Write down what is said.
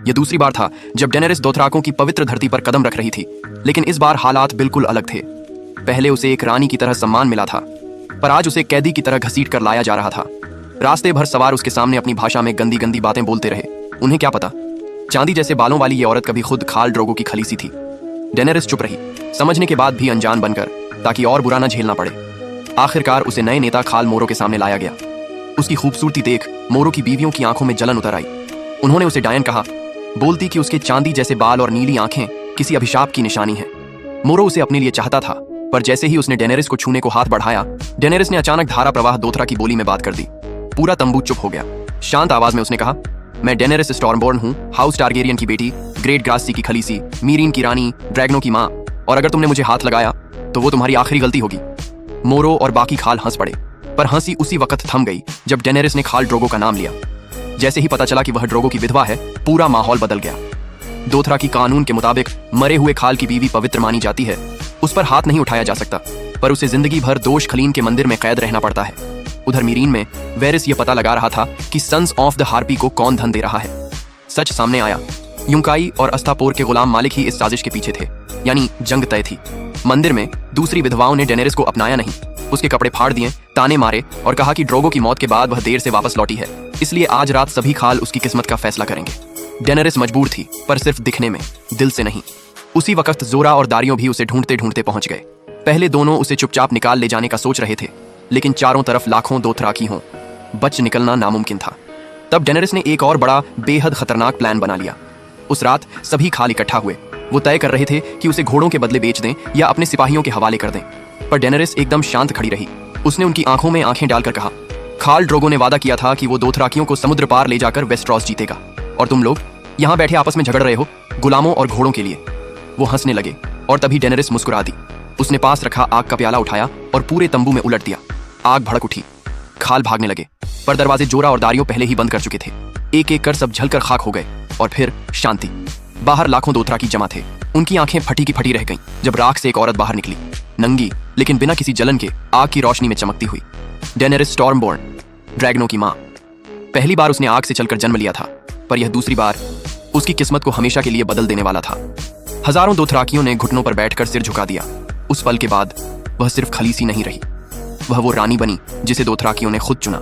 यह दूसरी बार था जब डेनेरिस दोथराकों की पवित्र धरती पर कदम रख रही थी, लेकिन इस बार हालात बिल्कुल अलग थे। पहले उसे एक रानी की तरह सम्मान मिला था, पर आज उसे कैदी की तरह घसीट कर लाया जा रहा था। रास्ते भर सवार उसके सामने अपनी भाषा में गंदी गंदी बातें बोलते रहे। उन्हें क्या पता, चांदी जैसे बालों वाली ये औरत कभी खुद खाल ड्रोगो की खलीसी थी। डेनेरिस चुप रही, समझने के बाद भी अनजान बनकर, ताकि और बुरा न झेलना पड़े। आखिरकार उसे नए नेता खाल मोरो के सामने लाया गया। उसकी खूबसूरती देख मोरो की बीवियों की आंखों में जलन उतर आई। उन्होंने उसे डायन कहा, बोलती कि उसके चांदी जैसे बाल और नीली आंखें किसी अभिशाप की निशानी है। मोरो उसे अपने लिए चाहता था, पर जैसे ही उसने डेनेरिस को छूने को हाथ बढ़ाया, डेनेरिस ने अचानक धारा प्रवाह दोथरा की बोली में बात कर दी। पूरा तंबू चुप हो गया। शांत आवाज में उसने कहा, मैं डेनेरिस स्टॉर्मबॉर्न हूँ, हाउस टारगेरियन की बेटी, ग्रेट ग्राससी की खलीसी, मीरीन की रानी, ड्रैगनों की माँ, और अगर तुमने मुझे हाथ लगाया तो वो तुम्हारी आखिरी गलती होगी। मोरो और बाकी खाल हंस पड़े, पर हंसी उसी वक्त थम गई जब डेनेरिस ने खाल ड्रोगो का नाम लिया। जैसे ही पता चला कि वह ड्रोगो की विधवा है, पूरा माहौल बदल गया। दोथरा की कानून के मुताबिक मरे हुए खाल की बीवी पवित्र मानी जाती है, उस पर हाथ नहीं उठाया जा सकता, पर उसे जिंदगी भर दोष खलीन के मंदिर में कैद रहना पड़ता है। उधर मीरीन में वेरिस यह पता लगा रहा था कि सन्स ऑफ द हार्पी को कौन धन दे रहा है। सच सामने आया, यूंकाई और अस्तापोर के गुलाम मालिक ही इस साजिश के पीछे थे, यानी जंग तय थी। मंदिर में दूसरी विधवाओं ने डेनेरिस को अपनाया नहीं, उसके कपड़े फाड़ दिए, ताने मारे और कहा कि ड्रोगो की मौत के बाद वह देर से वापस लौटी है, इसलिए आज रात सभी खाल उसकी किस्मत का फैसला करेंगे। डेनेरिस मजबूर थी, पर सिर्फ दिखने में, दिल से नहीं। उसी वक्त जोरा और दारियों भी उसे ढूंढते ढूंढते पहुंच गए। पहले दोनों उसे चुपचाप निकाल ले जाने का सोच रहे थे, लेकिन चारों तरफ लाखों दोथराकी हों, बच निकलना नामुमकिन था। तब डेनेरिस ने एक और बड़ा बेहद खतरनाक प्लान बना लिया। उस रात सभी खाल इकट्ठा हुए। वो तय कर रहे थे कि उसे घोड़ों के बदले बेच दें या अपने सिपाहियों के हवाले कर दें, पर डेनेरिस एकदम शांत खड़ी रही। उसने उनकी आंखों में आंखें डालकर कहा, खाल ड्रोगो ने वादा किया था कि वो दोथराकियों को समुद्र पार ले जाकर वेस्ट्रॉस जीतेगा, और तुम लोग यहाँ बैठे आपस में झगड़ रहे हो गुलामों और घोड़ों के लिए। वो हंसने लगे और तभी डेनेरिस मुस्कुरा दी। उसने पास रखा आग का प्याला उठाया और पूरे तंबू में उलट दिया। आग भड़क उठी, खाल भागने लगे, पर दरवाजे जोरा और दारियों पहले ही बंद कर चुके थे। एक एक कर सब झलकर खाक हो गए और फिर शांति। बाहर लाखों दोथराकी जमा थे। उनकी आंखें फटी की फटी रह गईं जब राख से एक औरत बाहर निकली, नंगी लेकिन बिना किसी जलन के, आग की रोशनी में चमकती हुई। डेनेरिस स्टॉर्मबॉर्न, ड्रैगनों की मां। पहली बार उसने आग से चलकर जन्म लिया था, पर यह दूसरी बार उसकी किस्मत को हमेशा के लिए बदल देने वाला था। हजारों दोथराकियों ने घुटनों पर बैठकर सिर झुका दिया। उस पल के बाद वह सिर्फ खलीसी नहीं रही, वह वो रानी बनी जिसे दोथराकियों ने खुद चुना।